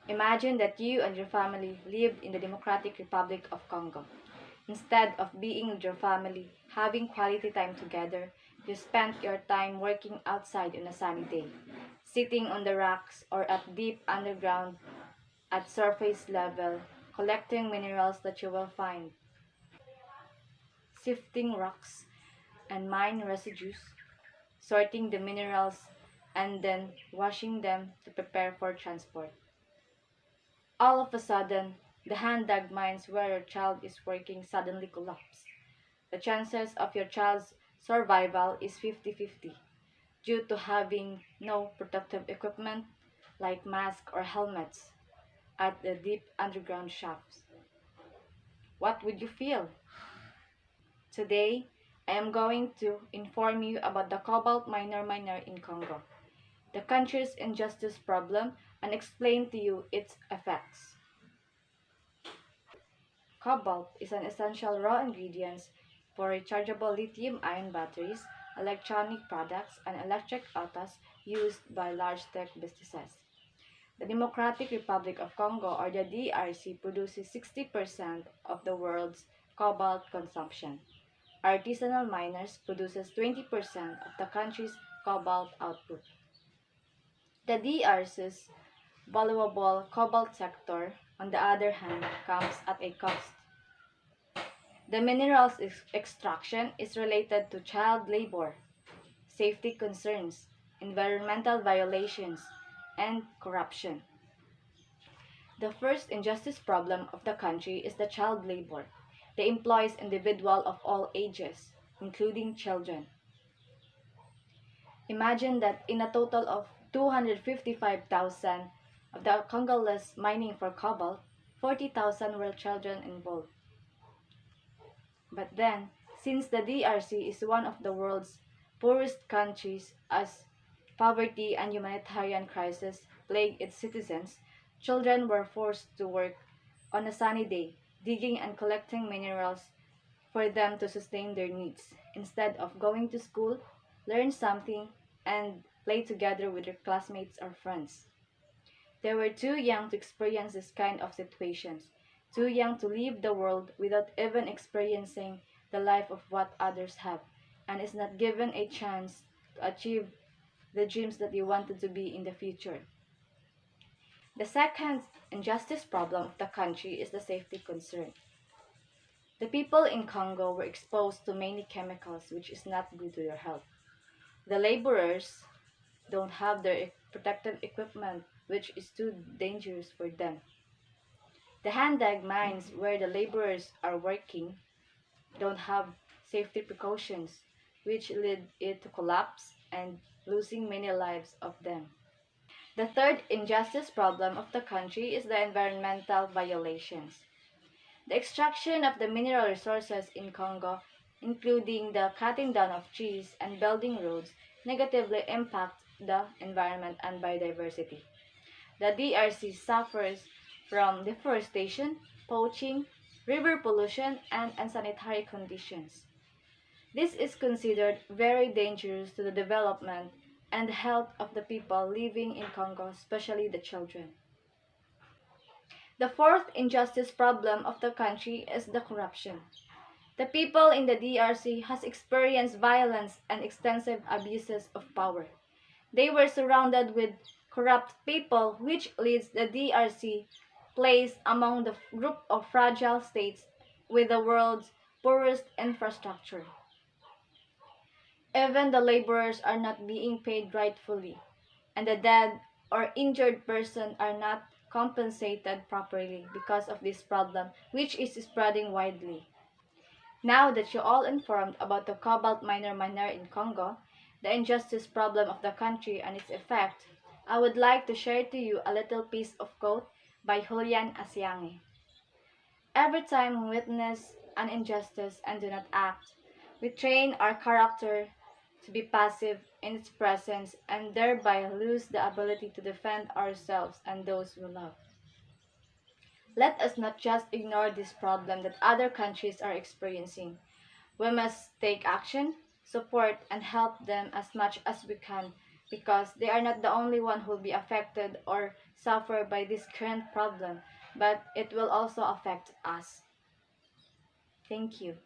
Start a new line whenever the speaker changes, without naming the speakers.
Imagine that you and your family lived in the Democratic Republic of Congo. Instead of being with your family, having quality time together, you spent your time working outside on a sunny day, sitting on the rocks or at deep underground at surface level, collecting minerals that you will find, sifting rocks and mine residues, sorting the minerals, and then washing them to prepare for transport. All of a sudden, the hand dug mines where your child is working suddenly collapse. The chances of your child's survival is 50-50 due to having no protective equipment like masks or helmets at the deep underground shafts. What would you feel? Today, I am going to inform you about the cobalt miner in Congo, the country's injustice problem, and explain to you its effects. Cobalt is an essential raw ingredient for rechargeable lithium-ion batteries, electronic products, and electric autos used by large tech businesses. The Democratic Republic of Congo, or the DRC, produces 60% of the world's cobalt consumption. Artisanal miners produces 20% of the country's cobalt output. The DRC's valuable cobalt sector, on the other hand, comes at a cost. The mineral's extraction is related to child labor, safety concerns, environmental violations, and corruption. The first injustice problem of the country is the child labor. They employs individuals of all ages, including children. Imagine that in a total of 255,000 of the Congolese mining for cobalt, 40,000 were children involved. But then, since the DRC is one of the world's poorest countries as poverty and humanitarian crisis plague its citizens, children were forced to work on a sunny day, digging and collecting minerals for them to sustain their needs, instead of going to school, learn something, and play together with their classmates or friends. They were too young to experience this kind of situations, too young to leave the world without even experiencing the life of what others have, and is not given a chance to achieve the dreams that they wanted to be in the future. The second injustice problem of the country is the safety concern. The people in Congo were exposed to many chemicals which is not good to their health. The laborers don't have their protective equipment which is too dangerous for them. The hand dug mines where the laborers are working don't have safety precautions which lead it to collapse and losing many lives of them. The third injustice problem of the country is the environmental violations. The extraction of the mineral resources in Congo, including the cutting down of trees and building roads, negatively impact the environment and biodiversity. The DRC suffers from deforestation, poaching, river pollution, and unsanitary conditions. This is considered very dangerous to the development and health of the people living in Congo, especially the children. The fourth injustice problem of the country is the corruption. The people in the DRC has experienced violence and extensive abuses of power. They were surrounded with corrupt people which leads the DRC placed among the group of fragile states with the world's poorest infrastructure. Even the laborers are not being paid rightfully, and the dead or injured person are not compensated properly because of this problem, which is spreading widely. Now that you're all informed about the cobalt miner in Congo, the injustice problem of the country and its effect, I would like to share to you a little piece of quote by Julian Asiangi. Every time we witness an injustice and do not act, we train our character to be passive in its presence and thereby lose the ability to defend ourselves and those we love. Let us not just ignore this problem that other countries are experiencing. We must take action, support, and help them as much as we can because they are not the only one who will be affected or suffer by this current problem, but it will also affect us. Thank you.